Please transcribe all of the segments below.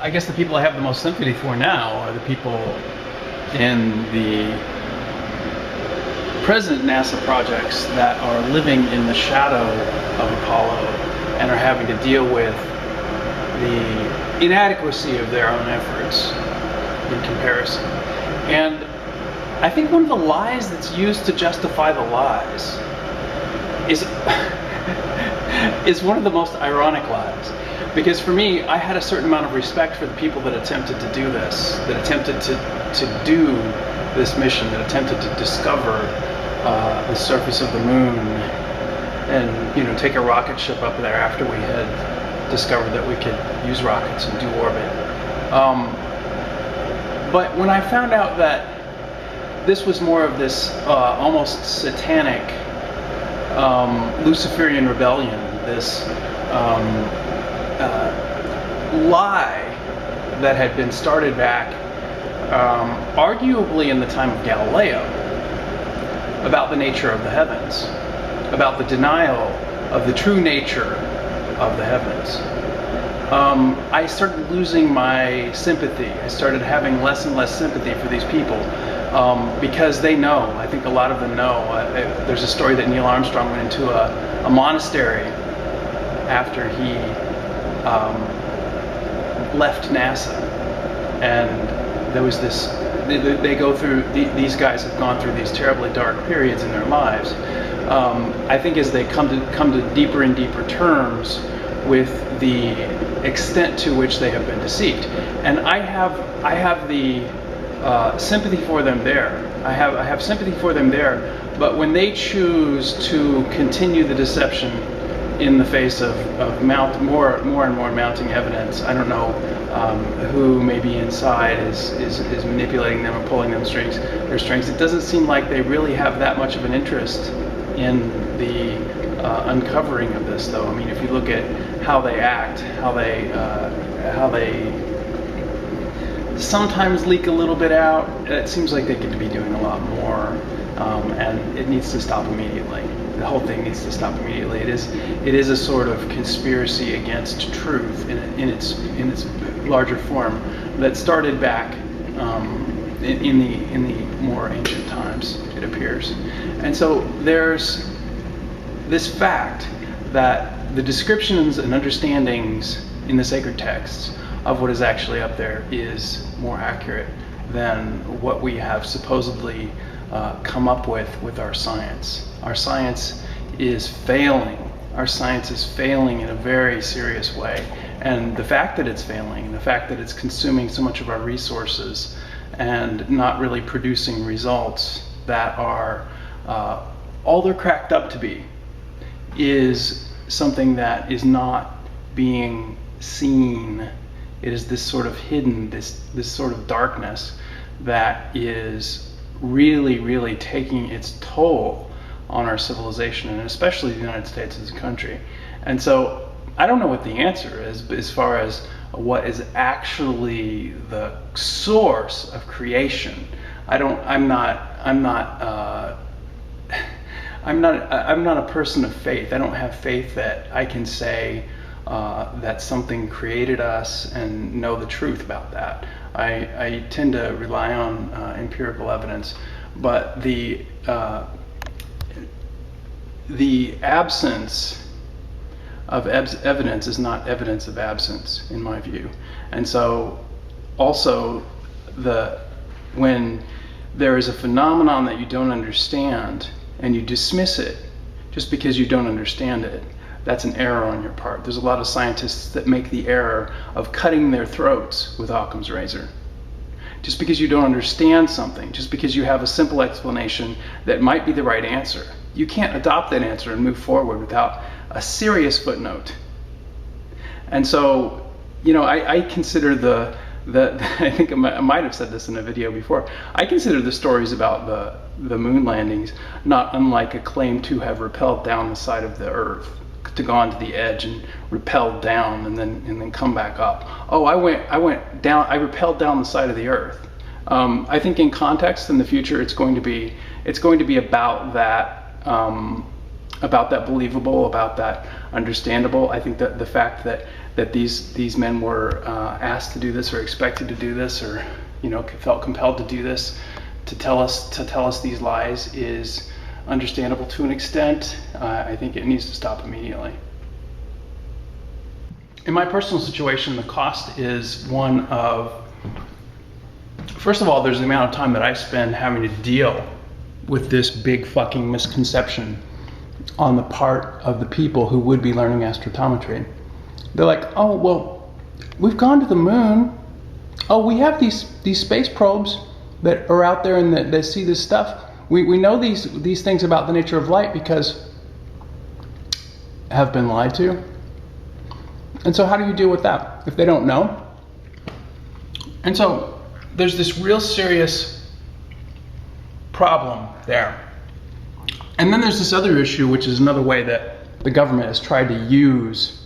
I guess the people I have the most sympathy for now are the people in the present NASA projects that are living in the shadow of Apollo and are having to deal with the inadequacy of their own efforts in comparison. And I think one of the lies that's used to justify the lies is is one of the most ironic lies. Because for me, I had a certain amount of respect for the people that attempted to do this, that attempted to do this mission, that attempted to discover the surface of the moon and take a rocket ship up there after we had discovered that we could use rockets and do orbit. But when I found out that this was more of this almost satanic Luciferian rebellion, this lie that had been started back arguably in the time of Galileo about the nature of the heavens, about the denial of the true nature of the heavens. I started losing my sympathy. I started having less and less sympathy for these people because they know, I think a lot of them know. There's a story that Neil Armstrong went into a monastery after he left NASA, and there was this, they go through, these guys have gone through these terribly dark periods in their lives. I think as they come to deeper and deeper terms with the extent to which they have been deceived, and I have the sympathy for them there. I have sympathy for them there, but when they choose to continue the deception in the face of more and more mounting evidence, I don't know who maybe inside is manipulating them and pulling their strings. It doesn't seem like they really have that much of an interest in the uncovering of this, though. I mean, if you look at how they act, how they sometimes leak a little bit out, it seems like they could be doing a lot more, and it needs to stop immediately. The whole thing needs to stop immediately. It is a sort of conspiracy against truth in its larger form that started back in the more ancient times, it appears. And so there's this fact that the descriptions and understandings in the sacred texts of what is actually up there is more accurate than what we have supposedly come up with our science. Our science is failing. Our science is failing in a very serious way. And the fact that it's failing, the fact that it's consuming so much of our resources and not really producing results that are all they're cracked up to be, is something that is not being seen. It is this sort of hidden, this sort of darkness that is really, really taking its toll on our civilization, and especially the United States as a country. And so I don't know what the answer is as far as what is actually the source of creation. I'm not a person of faith. I don't have faith that I can say that something created us and know the truth about that. I tend to rely on empirical evidence, but the absence of evidence is not evidence of absence, in my view. And so also when there is a phenomenon that you don't understand and you dismiss it just because you don't understand it, that's an error on your part. There's a lot of scientists that make the error of cutting their throats with Occam's razor. Just because you don't understand something, just because you have a simple explanation that might be the right answer, you can't adopt that answer and move forward without a serious footnote. And so, I consider I think I might have said this in a video before, I consider the stories about the moon landings not unlike a claim to have rappelled down the side of the Earth, to go onto the edge and rappelled down and then come back up. Oh, I went down, I rappelled down the side of the Earth. I think in context in the future it's going to be about that about that believable, about that understandable. I think that the fact that these men were asked to do this, or expected to do this, or felt compelled to do this, to tell us these lies, is understandable to an extent. I think it needs to stop immediately. In my personal situation, the cost is one of, first of all, there's the amount of time that I spend having to deal with this big fucking misconception on the part of the people who would be learning astrophotometry. They're like, oh, well, we've gone to the moon. Oh, we have these space probes that are out there and that see this stuff. We know these things about the nature of light because have been lied to. And so how do you deal with that if they don't know? And so there's this real serious problem there. And then there's this other issue, which is another way that the government has tried to use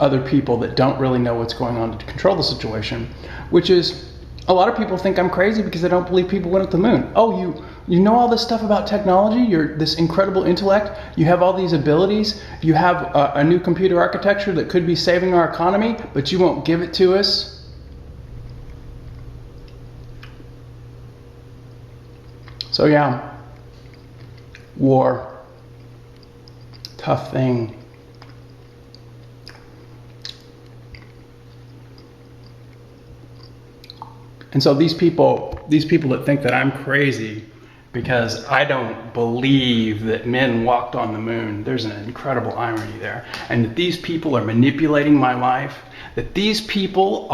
other people that don't really know what's going on to control the situation, which is a lot of people think I'm crazy because they don't believe people went to the moon. Oh, you know all this stuff about technology? You're this incredible intellect. You have all these abilities. You have a new computer architecture that could be saving our economy, but you won't give it to us. So yeah, war, tough thing. And so these people that think that I'm crazy because I don't believe that men walked on the moon, there's an incredible irony there. And that these people are manipulating my life, that these people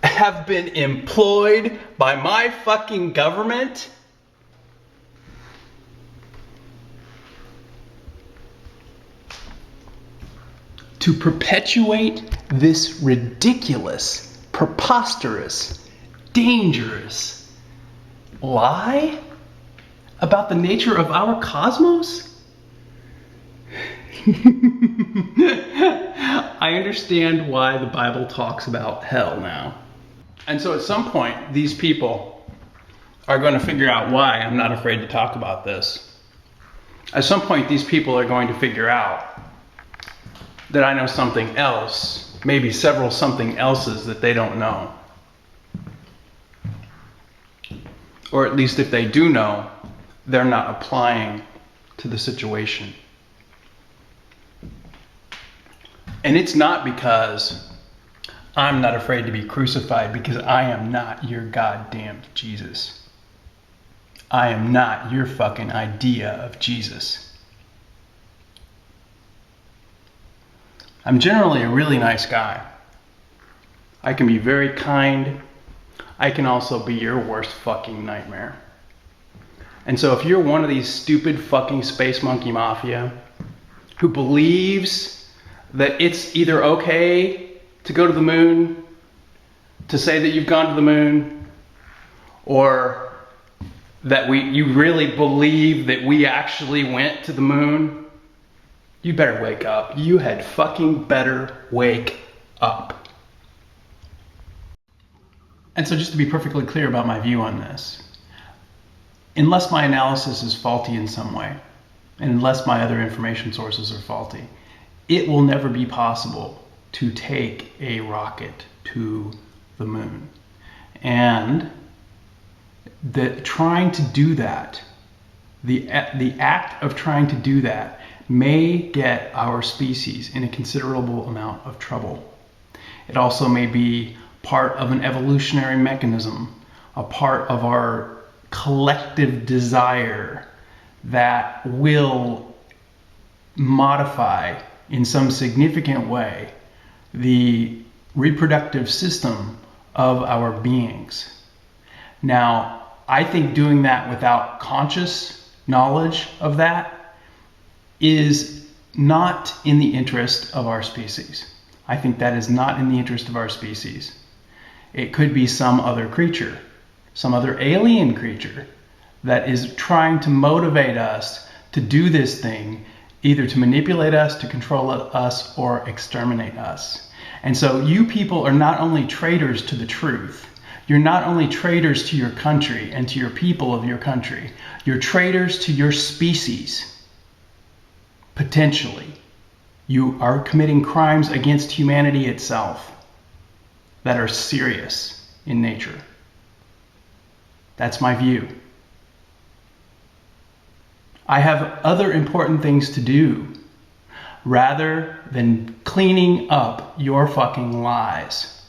have been employed by my fucking government to perpetuate this ridiculous, preposterous, dangerous lie about the nature of our cosmos? I understand why the Bible talks about hell now. And so at some point, these people are going to figure out why I'm not afraid to talk about this. At some point, these people are going to figure out that I know something else, maybe several something else's that they don't know. Or at least if they do know, they're not applying to the situation. And it's not because I'm not afraid to be crucified, because I am not your goddamn Jesus. I am not your fucking idea of Jesus. I'm generally a really nice guy. I can be very kind. I can also be your worst fucking nightmare. And so if you're one of these stupid fucking space monkey mafia who believes that it's either okay to go to the moon, to say that you've gone to the moon, or that you really believe that we actually went to the moon, you better wake up. You had fucking better wake up. And so just to be perfectly clear about my view on this, unless my analysis is faulty in some way, and unless my other information sources are faulty, it will never be possible to take a rocket to the moon. And trying to do that, the act of trying to do that, may get our species in a considerable amount of trouble. It also may be part of an evolutionary mechanism, a part of our collective desire that will modify in some significant way the reproductive system of our beings. Now, I think doing that without conscious knowledge of that is not in the interest of our species. I think that is not in the interest of our species. It could be some other creature, some other alien creature that is trying to motivate us to do this thing, either to manipulate us, to control us, or exterminate us. And so you people are not only traitors to the truth, you're not only traitors to your country and to your people of your country, you're traitors to your species. potentially, you are committing crimes against humanity itself that are serious in nature. That's my view. I have other important things to do rather than cleaning up your fucking lies.